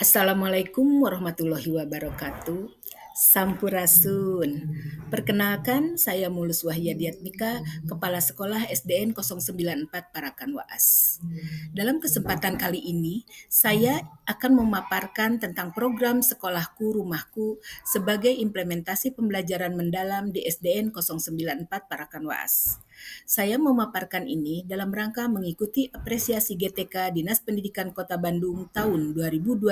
Assalamualaikum warahmatullahi wabarakatuh. Sampurasun. Perkenalkan, saya Mulus Wahyadiatmika, Kepala Sekolah SDN 094 Parakan Waas. Dalam kesempatan kali ini, saya akan memaparkan tentang program Sekolahku Rumahku sebagai implementasi pembelajaran mendalam di SDN 094 Parakan Waas. Saya memaparkan ini dalam rangka mengikuti apresiasi GTK Dinas Pendidikan Kota Bandung tahun 2025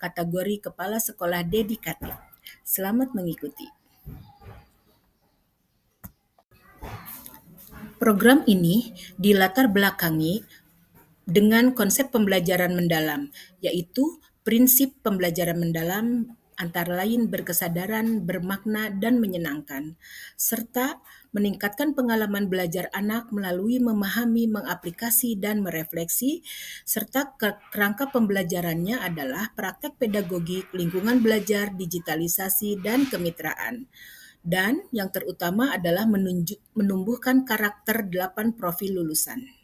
kategori Kepala Sekolah Dedikatif. Selamat mengikuti. Program ini dilatar belakangi dengan konsep pembelajaran mendalam, yaitu prinsip pembelajaran mendalam antara lain berkesadaran, bermakna, dan menyenangkan, serta meningkatkan pengalaman belajar anak melalui memahami, mengaplikasi, dan merefleksi, serta kerangka pembelajarannya adalah praktek pedagogik, lingkungan belajar, digitalisasi, dan kemitraan. Dan yang terutama adalah menumbuhkan karakter 8 profil lulusan.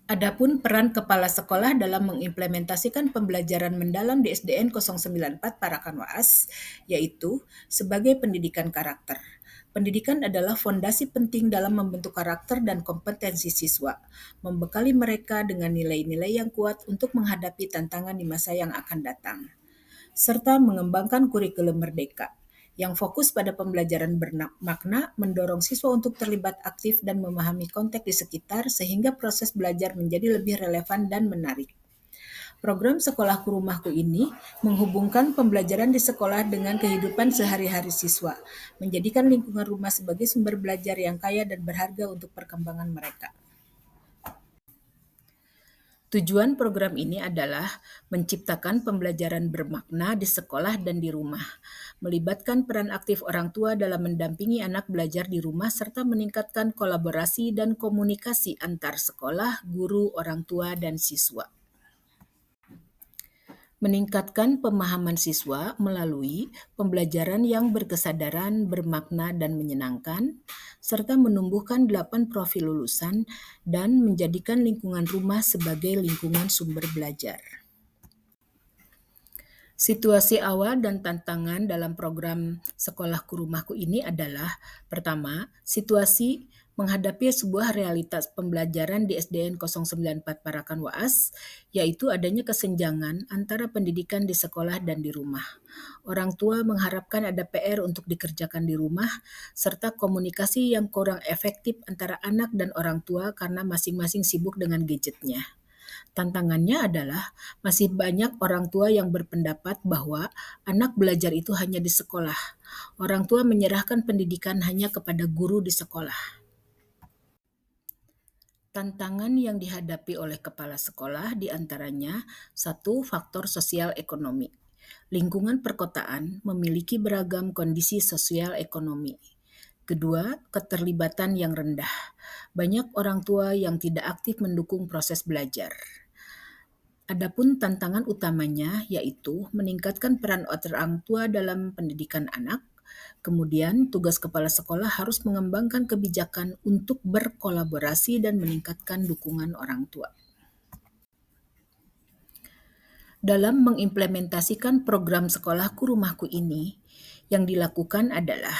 Adapun peran kepala sekolah dalam mengimplementasikan pembelajaran mendalam di SDN 094 Parakan Waas, yaitu sebagai pendidikan karakter. Pendidikan adalah fondasi penting dalam membentuk karakter dan kompetensi siswa, membekali mereka dengan nilai-nilai yang kuat untuk menghadapi tantangan di masa yang akan datang, serta mengembangkan kurikulum merdeka yang fokus pada pembelajaran bermakna, mendorong siswa untuk terlibat aktif dan memahami konteks di sekitar sehingga proses belajar menjadi lebih relevan dan menarik. Program Sekolahku Rumahku ini menghubungkan pembelajaran di sekolah dengan kehidupan sehari-hari siswa, menjadikan lingkungan rumah sebagai sumber belajar yang kaya dan berharga untuk perkembangan mereka. Tujuan program ini adalah menciptakan pembelajaran bermakna di sekolah dan di rumah, melibatkan peran aktif orang tua dalam mendampingi anak belajar di rumah serta meningkatkan kolaborasi dan komunikasi antar sekolah, guru, orang tua, dan siswa. Meningkatkan pemahaman siswa melalui pembelajaran yang berkesadaran, bermakna, dan menyenangkan, serta menumbuhkan 8 profil lulusan dan menjadikan lingkungan rumah sebagai lingkungan sumber belajar. Situasi awal dan tantangan dalam program Sekolahku Rumahku ini adalah, pertama, situasi menghadapi sebuah realitas pembelajaran di SDN 094 Parakan Waas, yaitu adanya kesenjangan antara pendidikan di sekolah dan di rumah. Orang tua mengharapkan ada PR untuk dikerjakan di rumah, serta komunikasi yang kurang efektif antara anak dan orang tua karena masing-masing sibuk dengan gadgetnya. Tantangannya adalah masih banyak orang tua yang berpendapat bahwa anak belajar itu hanya di sekolah. Orang tua menyerahkan pendidikan hanya kepada guru di sekolah. Tantangan yang dihadapi oleh kepala sekolah diantaranya 1. Faktor sosial ekonomi. Lingkungan perkotaan memiliki beragam kondisi sosial ekonomi. Kedua, keterlibatan yang rendah. Banyak orang tua yang tidak aktif mendukung proses belajar. Adapun tantangan utamanya yaitu meningkatkan peran orang tua dalam pendidikan anak. Kemudian, tugas kepala sekolah harus mengembangkan kebijakan untuk berkolaborasi dan meningkatkan dukungan orang tua. Dalam mengimplementasikan program Sekolahku Rumahku ini, yang dilakukan adalah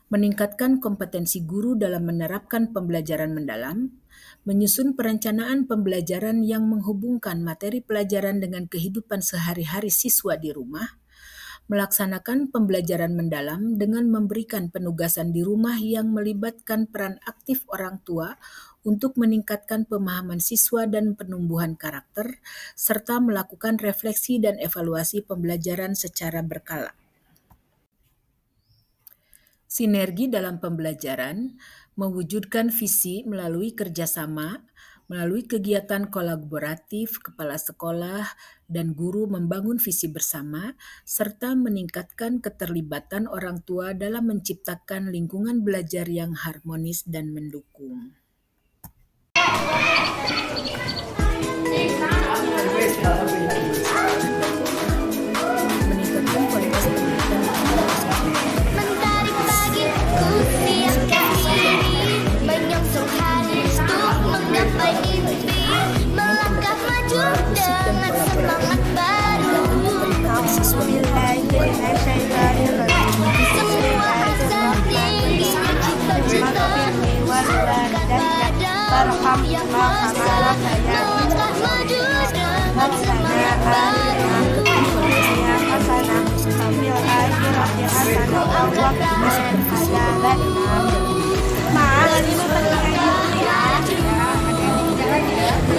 meningkatkan kompetensi guru dalam menerapkan pembelajaran mendalam, menyusun perencanaan pembelajaran yang menghubungkan materi pelajaran dengan kehidupan sehari-hari siswa di rumah, melaksanakan pembelajaran mendalam dengan memberikan penugasan di rumah yang melibatkan peran aktif orang tua untuk meningkatkan pemahaman siswa dan penumbuhan karakter, serta melakukan refleksi dan evaluasi pembelajaran secara berkala. Sinergi dalam pembelajaran, mewujudkan visi melalui kerjasama, melalui kegiatan kolaboratif kepala sekolah dan guru membangun visi bersama, serta meningkatkan keterlibatan orang tua dalam menciptakan lingkungan belajar yang harmonis dan mendukung. Meningkatkan kualitas pendidikan Mentari pagi ku siapkan diri menyongsong hari untuk menggapai mimpi melangkah maju dengan semangat bahwa kita supervisi ada pendidikan dalam mendukung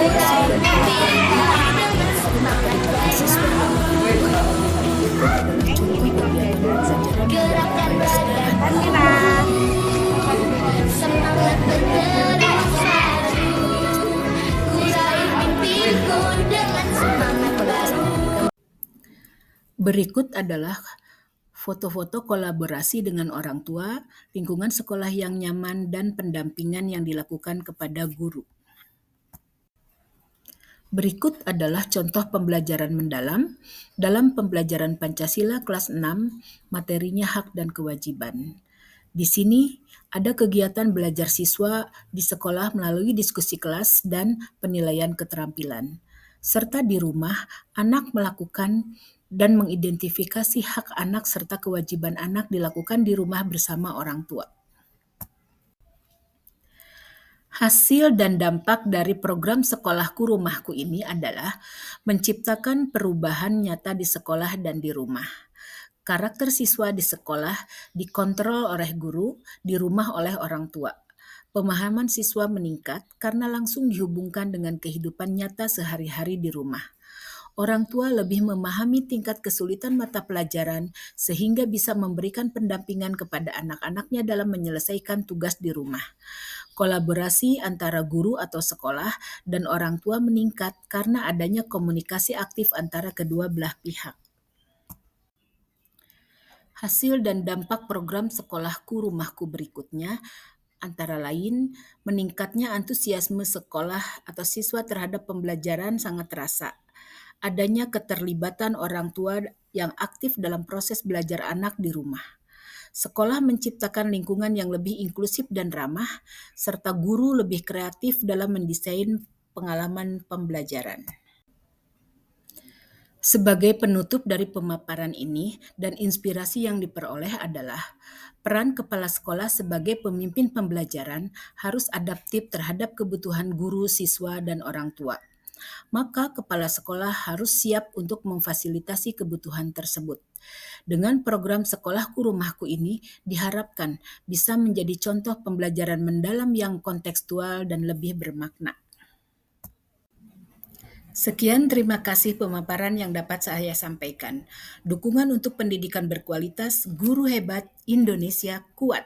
bersama siswa bagi siswa yang ikut adalah contoh pembelajaran secara gerakan menggunakan badan semangat bergerak maju ku raih mimpiku dengan semangat baru. Berikut adalah foto-foto kolaborasi dengan orang tua, lingkungan sekolah yang nyaman, dan pendampingan yang dilakukan kepada guru. Berikut adalah contoh pembelajaran mendalam dalam pembelajaran Pancasila kelas 6, materinya hak dan kewajiban. Di sini ada kegiatan belajar siswa di sekolah melalui diskusi kelas dan penilaian keterampilan. Serta di rumah, anak melakukan dan mengidentifikasi hak anak serta kewajiban anak dilakukan di rumah bersama orang tua. Hasil dan dampak dari program Sekolahku Rumahku ini adalah menciptakan perubahan nyata di sekolah dan di rumah. Karakter siswa di sekolah dikontrol oleh guru, di rumah oleh orang tua. Pemahaman siswa meningkat karena langsung dihubungkan dengan kehidupan nyata sehari-hari di rumah. Orang tua lebih memahami tingkat kesulitan mata pelajaran sehingga bisa memberikan pendampingan kepada anak-anaknya dalam menyelesaikan tugas di rumah. Kolaborasi antara guru atau sekolah dan orang tua meningkat karena adanya komunikasi aktif antara kedua belah pihak. Hasil dan dampak program Sekolahku Rumahku berikutnya antara lain meningkatnya antusiasme sekolah atau siswa terhadap pembelajaran sangat terasa. Adanya keterlibatan orang tua yang aktif dalam proses belajar anak di rumah. Sekolah menciptakan lingkungan yang lebih inklusif dan ramah, serta guru lebih kreatif dalam mendesain pengalaman pembelajaran. Sebagai penutup dari pemaparan ini dan inspirasi yang diperoleh adalah peran kepala sekolah sebagai pemimpin pembelajaran harus adaptif terhadap kebutuhan guru, siswa, dan orang tua. Maka kepala sekolah harus siap untuk memfasilitasi kebutuhan tersebut. Dengan program Sekolahku Rumahku ini diharapkan bisa menjadi contoh pembelajaran mendalam yang kontekstual dan lebih bermakna. Sekian, terima kasih pemaparan yang dapat saya sampaikan. Dukungan untuk pendidikan berkualitas, guru hebat, Indonesia kuat.